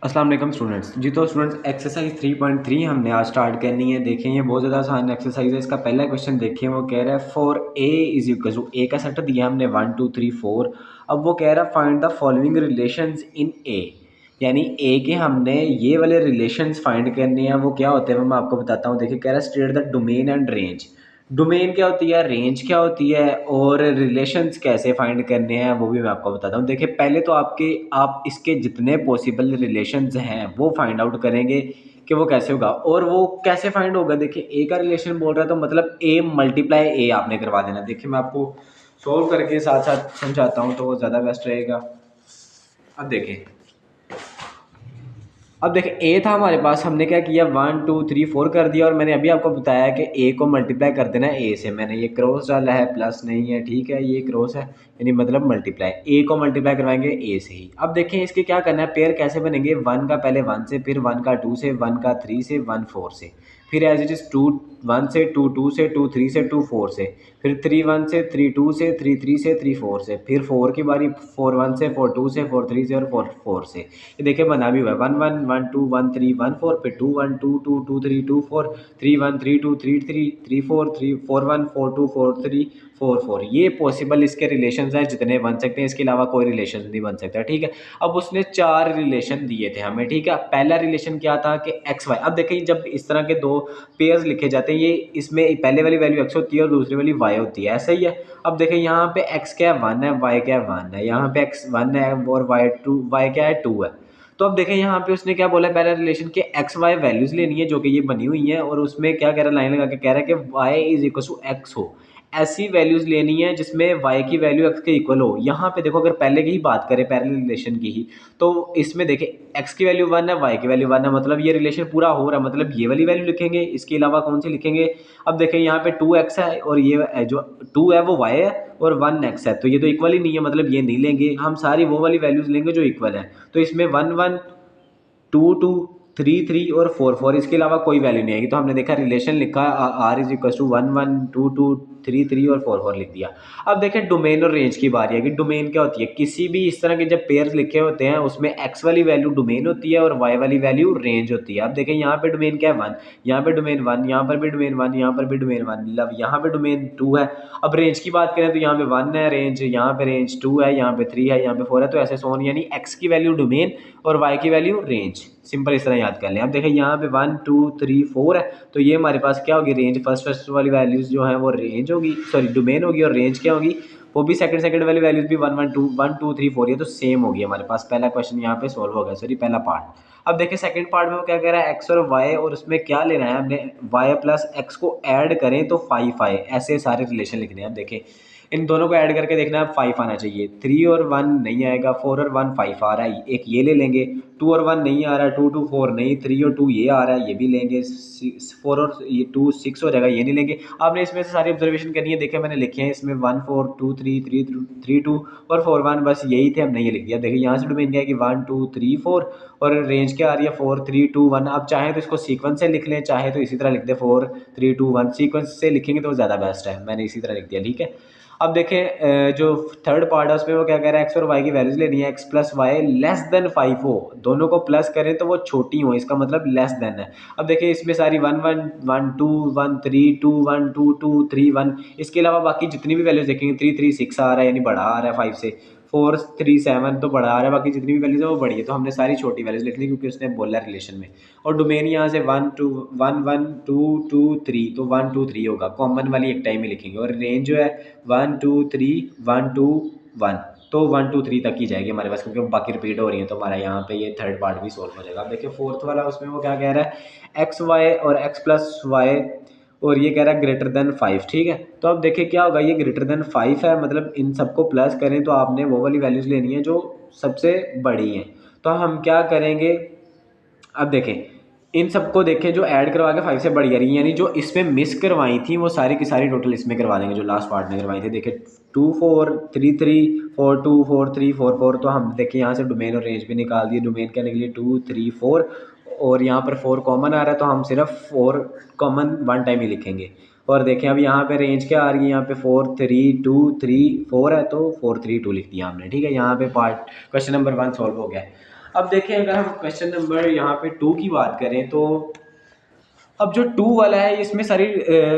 अस्सलाम वालेकुम स्टूडेंट्स जी। तो स्टूडेंट्स एक्सरसाइज 3.3 हमने आज स्टार्ट करनी है। देखें ये बहुत ज़्यादा आसान एक्सरसाइज है। इसका पहला क्वेश्चन देखें, वो कह रहा है for A is equal to A का सेट दिया हमने 1 2 3 4। अब वो कह रहा है find the following relations in A, यानी ए के हमने ये वाले रिलेशंस फाइंड करने हैं। वो क्या होते हैं वो मैं आपको बताता हूँ। देखिए कह रहा है state the domain and range. Domain क्या होती है, रेंज क्या होती है, और रिलेशंस कैसे फाइंड करने हैं वो भी मैं आपको बताता हूँ। देखिए पहले तो आप इसके जितने पॉसिबल रिलेशंस हैं वो फाइंड आउट करेंगे कि वो कैसे होगा। और वो कैसे फाइंड होगा, देखिए ए का रिलेशन बोल रहा है तो मतलब ए मल्टीप्लाई ए आपने करवा देना। देखिए मैं आपको सॉल्व करके साथ साथ समझाता हूँ तो वो ज़्यादा बेस्ट रहेगा। अब देखें ए था हमारे पास, हमने क्या किया 1 2 3 4 कर दिया। और मैंने अभी आपको बताया कि ए को मल्टीप्लाई कर देना है ए से। मैंने ये क्रॉस डाला है, प्लस नहीं है, ठीक है, ये क्रॉस है यानी मतलब मल्टीप्लाई, ए को मल्टीप्लाई करवाएंगे ए से ही। अब देखें इसके क्या करना है, पेयर कैसे बनेंगे, 1 का पहले 1 से, फिर 1 का 2 से, 1 का 3 से, 1 4 से, फिर एज इट इज़ 2 1 से, 2 2 से, 2 3 से, 2 4 से, फिर 3 1 से, 3 2 से, 3 3 से, 3 4 से, फिर 4 की बारी 4 1 से, 4 2 से, 4 3 से और 4 4 से। ये देखिए बना भी हुआ है 1 1 1 2 1 3 1 4, फिर 2 1 2 2 2 3 2 4, 3 1 3 2 3 3 3 4 3 4 1 4 2 4 3 4 4। ये पॉसिबल इसके रिलेशंस हैं जितने बन सकते हैं, इसके अलावा कोई रिलेशन नहीं बन सकता, ठीक है। अब उसने 4 रिलेशन दिए थे हमें, ठीक है। पहला रिलेशन क्या था कि एक्स वाई। अब देखिए जब इस तरह के दो पेयर्स लिखे जाते हैं, ये इसमें पहले वाली वैल्यू एक्स होती है और दूसरी वाली वाई होती है, ऐसा ही है। अब देखें यहाँ पे एक्स क्या है 1 है, वाई क्या है 1 है, यहाँ पे एक्स 1 है और वाई क्या है 2 है। तो अब देखें यहाँ पे उसने क्या बोला, पहला रिलेशन के एक्स वाई वैल्यूज लेनी है जो कि ये बनी हुई है, और उसमें क्या कह रहा है, लाइन लगा के कह रहा है कि Y is equal to X हो। ऐसी वैल्यूज लेनी है जिसमें वाई की वैल्यू एक्स के इक्वल हो। यहाँ पे देखो अगर पहले की ही बात करें, पैरेलल रिलेशन की ही, तो इसमें देखें एक्स की वैल्यू 1 है, वाई की वैल्यू 1 है, मतलब ये रिलेशन पूरा हो रहा है, मतलब ये वाली वैल्यू लिखेंगे, इसके अलावा कौन सी लिखेंगे। अब देखें यहाँ पे 2x है और ये जो 2 है वो y है और 1x है, तो ये तो इक्वल ही नहीं है, मतलब ये नहीं लेंगे हम, सारी वो वाली वैल्यूज लेंगे जो इक्वल है। तो इसमें 1 1 2 2 3 3 और 4 4, इसके अलावा कोई वैल्यू नहीं आएगी। तो हमने देखा रिलेशन लिखा आर इज इक्वल टू 1 1 2 2 3 3 और 4 4 लिख दिया। अब देखें डोमेन और रेंज की बारी है कि डोमेन क्या होती है, किसी भी इस तरह के जब पेयर्स लिखे होते हैं उसमें एक्स वाली वैल्यू डोमेन होती है और वाई वाली वैल्यू रेंज होती है। अब देखें यहाँ पे डोमेन क्या है 1, यहाँ पे डोमेन 1, यहाँ पर भी डोमेन 1, यहाँ पर भी डोमेन 1, मतलब यहाँ पे डोमेन 2 है। अब रेंज की बात करें तो यहाँ पे 1 है रेंज, यहाँ पे रेंज 2 है, यहाँ पे 3 है, यहाँ पे 4 है, तो ऐसे सोन, यानी एक्स की वैल्यू डोमेन और वाई की वैल्यू रेंज। सिंपल इस तरह याद कर लें। अब देखें यहाँ पे 1 2 3 4 है, तो ये हमारे पास क्या होगी, रेंज। फर्स्ट वाली वैल्यूज जो है वो रेंज होगी, सॉरी डोमेन होगी, और रेंज क्या होगी, वो भी सेकंड वाली वैल्यूज भी 1 2 3 4, ये तो सेम होगी हमारे पास। पहला क्वेश्चन यहाँ पे सॉल्व हो गया, सॉरी पहला पार्ट। अब देखिए सेकंड पार्ट में वो क्या कह रहा है, एक्स और वाई, और उसमें क्या लेना है हमने, वाई प्लस एक्स को ऐड करें तो 5 आए, ऐसे सारे रिलेशन लिखने हैं। अब देखें इन दोनों को ऐड करके देखना है 5 आना चाहिए, 3 और 1 नहीं आएगा, 4 और 1 5 आ रहा है, एक ये ले लेंगे, 2 और 1 नहीं आ रहा है, 2 2 4 नहीं, 3 और 2 ये आ रहा है, ये भी लेंगे, 4 और ये 2 6 हो जाएगा, ये नहीं लेंगे। आपने इसमें से सारी ऑब्जर्वेशन करनी है, देखिए मैंने लिखे हैं इसमें 1 4 2 3 3 2 और 4 1, बस यही थे, हमने ये लिख दिया। देखिए यहाँ से डोमेन क्या है कि 1 2 3 4, और रेंज क्या आ रही है 4 3 2 1। अब चाहे तो इसको सीक्वेंस से लिख लें, चाहे तो इसी तरह लिख दें 4 3 2 1, सीक्वेंस से लिखेंगे तो ज़्यादा बेस्ट है, मैंने इसी तरह लिख दिया, ठीक है। अब देखें जो थर्ड पार्ट है उसमें वो क्या कह रहा है, एक्स और वाई की वैल्यूज लेनी है, X plus Y less than 5 हो, दोनों को प्लस करें तो वो छोटी हो, इसका मतलब लेस देन है। अब देखिए इसमें सारी 1 1 1 2 1 3 2 1 2 2 3 1, इसके अलावा बाकी जितनी भी वैल्यूज देखेंगे 3 3 6 आ रहा है, यानी बड़ा आ रहा है 5 से, 4 3 7 तो बड़ा आ रहा है, बाकी जितनी भी वैल्यूज है वो बड़ी है, तो हमने सारी छोटी वैल्यूज लिख ली क्योंकि उसने बोला रिलेशन में। और डोमेन यहाँ से 1 2 1 1 2 2 3, तो 1 2 3 होगा, कॉमन वाली एक टाइम में लिखेंगे। और रेंज जो है 1 2 3 1 2 1, तो 1 2 3 तक ही जाएगी हमारे पास, क्योंकि बाकी रिपीट हो रही है, तो हमारा यहाँ पे ये थर्ड पार्ट भी सोल्व हो जाएगा। अब देखिए फोर्थ वाला उसमें वो क्या कह रहा है, एक्स वाई और एक्स प्लस वाई, और ये कह रहा है ग्रेटर देन 5, ठीक है। तो अब देखिए क्या होगा, ये ग्रेटर देन 5 है, मतलब इन सबको प्लस करें तो आपने वो वाली वैल्यूज लेनी है जो सबसे बड़ी हैं। तो हम क्या करेंगे, अब देखें इन सबको देखें जो ऐड करवा के 5 से बड़ी आ रही है, यानी जो इसमें मिस करवाई थी वो सारी की सारी टोटल इसमें करवा देंगे जो लास्ट पार्ट में करवाई थी। देखिए 2 4 3 3 4 2 4 3 4 4, तो हम देखिए यहाँ से डोमेन और रेंज भी निकाल दिए। डोमेन क्या निकली 2 3 4, और यहाँ पर 4 कॉमन आ रहा है तो हम सिर्फ 4 कॉमन वन टाइम ही लिखेंगे। और देखें अब यहाँ पे रेंज क्या आ रही है, यहाँ पे 4 3 2 3 4 है, तो 4 3 2 लिख दिया हमने, ठीक है। यहाँ पे पार्ट क्वेश्चन नंबर 1 सॉल्व हो गया है। अब देखें अगर हम क्वेश्चन नंबर यहाँ पे 2 की बात करें तो अब जो 2 वाला है इसमें सारी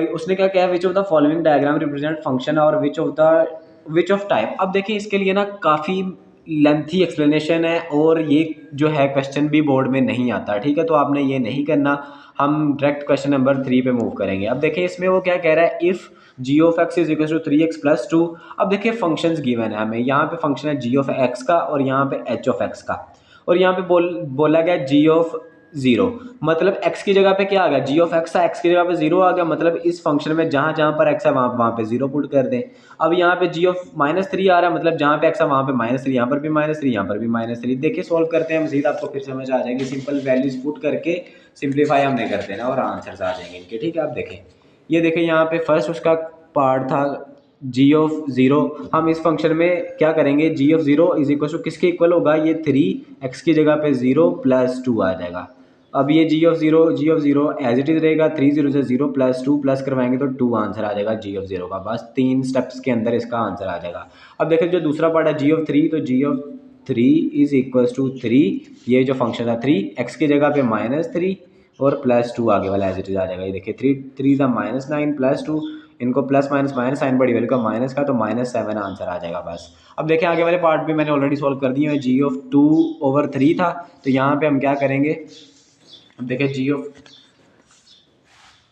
उसने क्या किया, which of the following diagram represent function और विच ऑफ टाइप। अब देखिए इसके लिए ना काफ़ी लेंथी एक्सप्लेनेशन है और ये जो है क्वेश्चन भी बोर्ड में नहीं आता, ठीक है, तो आपने ये नहीं करना। हम डायरेक्ट क्वेश्चन नंबर 3 पे मूव करेंगे। अब देखिए इसमें वो क्या कह रहा है, if G of X is equal to 3x+2। अब देखिए फंक्शंस गिवन है हमें, यहाँ पे फंक्शन है जी ऑफ एक्स का और यहाँ पे एच ऑफ एक्स का, और यहाँ पे बोला गया जी ऑफ जीरो, मतलब x की जगह पे क्या आ गया, जी ऑफ एक्स था, x की जगह पे जीरो आ गया, मतलब इस फंक्शन में जहाँ जहाँ पर x है वहाँ पे जीरो पुट कर दें। अब यहाँ पे जी ऑफ -3 आ रहा है, मतलब जहाँ पे x है वहाँ पे -3, यहाँ पर भी -3, यहाँ पर भी -3। देखिए सॉल्व करते हैं मजीद, आपको फिर समझ आ जाएगी। सिंपल वैल्यूज पुट करके सिंप्लीफाई हमने कर देना और आंसर्स आ जाएंगे इनके, ठीक है। आप देखें, ये देखें यहाँ पे फर्स्ट उसका पार्ट था जी ऑफ ज़ीरो। हम इस फंक्शन में क्या करेंगे, G of zero is equal to किसके इक्वल होगा, ये 3x की जगह पे 0+2 आ जाएगा। अब ये G of zero as it is रहेगा, 3 0 से 0 +2 प्लस करवाएंगे तो 2 आंसर आ जाएगा जी ऑफ ज़ीरो का। बस 3 स्टेप्स के अंदर इसका आंसर आ जाएगा। अब देखिए जो दूसरा पार्ट है जी ऑफ 3, तो जी ऑफ 3 इज इक्वल टू 3, ये जो फंक्शन था 3x की जगह पे -3 और +2 आगे वाला एज इट इज आ जाएगा। ये देखिए 3 3 -9 +2, इनको प्लस माइनस माइनस साइन बड़ी वैल्यू का माइनस का, तो -7 आंसर आ जाएगा बस। अब देखिए आगे वाले पार्ट भी मैंने ऑलरेडी सॉल्व कर दिए हैं। जी ऑफ 2/3 था, तो यहाँ पे हम क्या करेंगे, अब देखिए जी ऑफ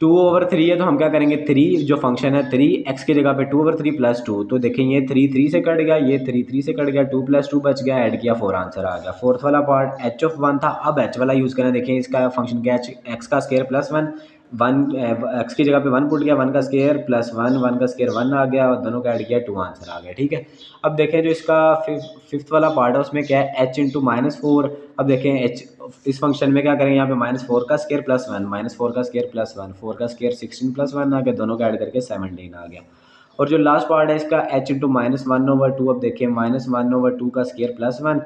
2/3 है तो हम क्या करेंगे, 3 जो फंक्शन है 3x की जगह पे 2/3 +2, तो देखें ये 3 3 से कट गया, ये 3 3 से कट गया, 2 + 2 बच गया, ऐड किया 4 आंसर आ गया। फोर्थ वाला पार्ट h ऑफ 1 था, अब h वाला यूज़ करें। देखें इसका फंक्शन क्या है, x का स्क्वायर +1, 1 x की जगह पे 1 पुट गया, 1 का स्क्वायर +1, 1 का स्क्वायर 1 आ गया और दोनों का ऐड किया 2 आंसर आ गया, ठीक है। अब देखें जो इसका फिफ्थ वाला पार्ट है उसमें क्या है, h इंटू -4। अब देखें h इस फंक्शन में क्या करेंगे, यहाँ पे -4 का स्क्वायर +1, -4 का स्क्वायर +1, 4 का स्क्वायर 16 +1 आ गया, दोनों का ऐड करके 17 आ गया। और जो लास्ट पार्ट है इसका h इंटू -1/2। अब देखिए -1/2 का स्क्वायर +1,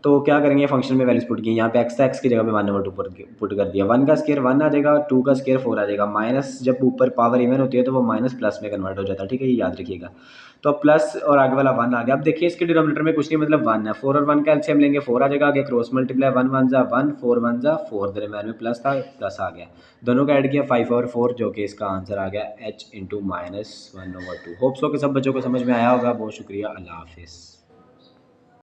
तो क्या करेंगे, फंक्शन में वैल्यूज पुट की, यहाँ पे x था, x की जगह पे 1/2 पुट कर दिया, 1 का स्क्वायर 1 आ जाएगा, 2 का स्क्वायर 4 आ जाएगा। माइनस जब ऊपर पावर इवन होती है तो वो माइनस प्लस में कन्वर्ट हो जाता है, ठीक है, ये याद रखिएगा। तो अब प्लस और आगे वाला 1 आ गया। अब देखिए इसके डिनोमिनेटर में कुछ नहीं, मतलब 1 है, 4 और 1 का एलसीएम लेंगे, 4 आ जाएगा, आगे क्रॉस मल्टीप्लाई 1 1 जा 1, 4 1 जा 4, दरम्यान में प्लस था, प्लस आ गया, दोनों का ऐड किया 5 और 4, जो कि इसका आंसर आ गया h इंटू -1/2। होप्स हो कि सब बच्चों को समझ में आया होगा। बहुत शुक्रिया, अल्लाह हाफिज़।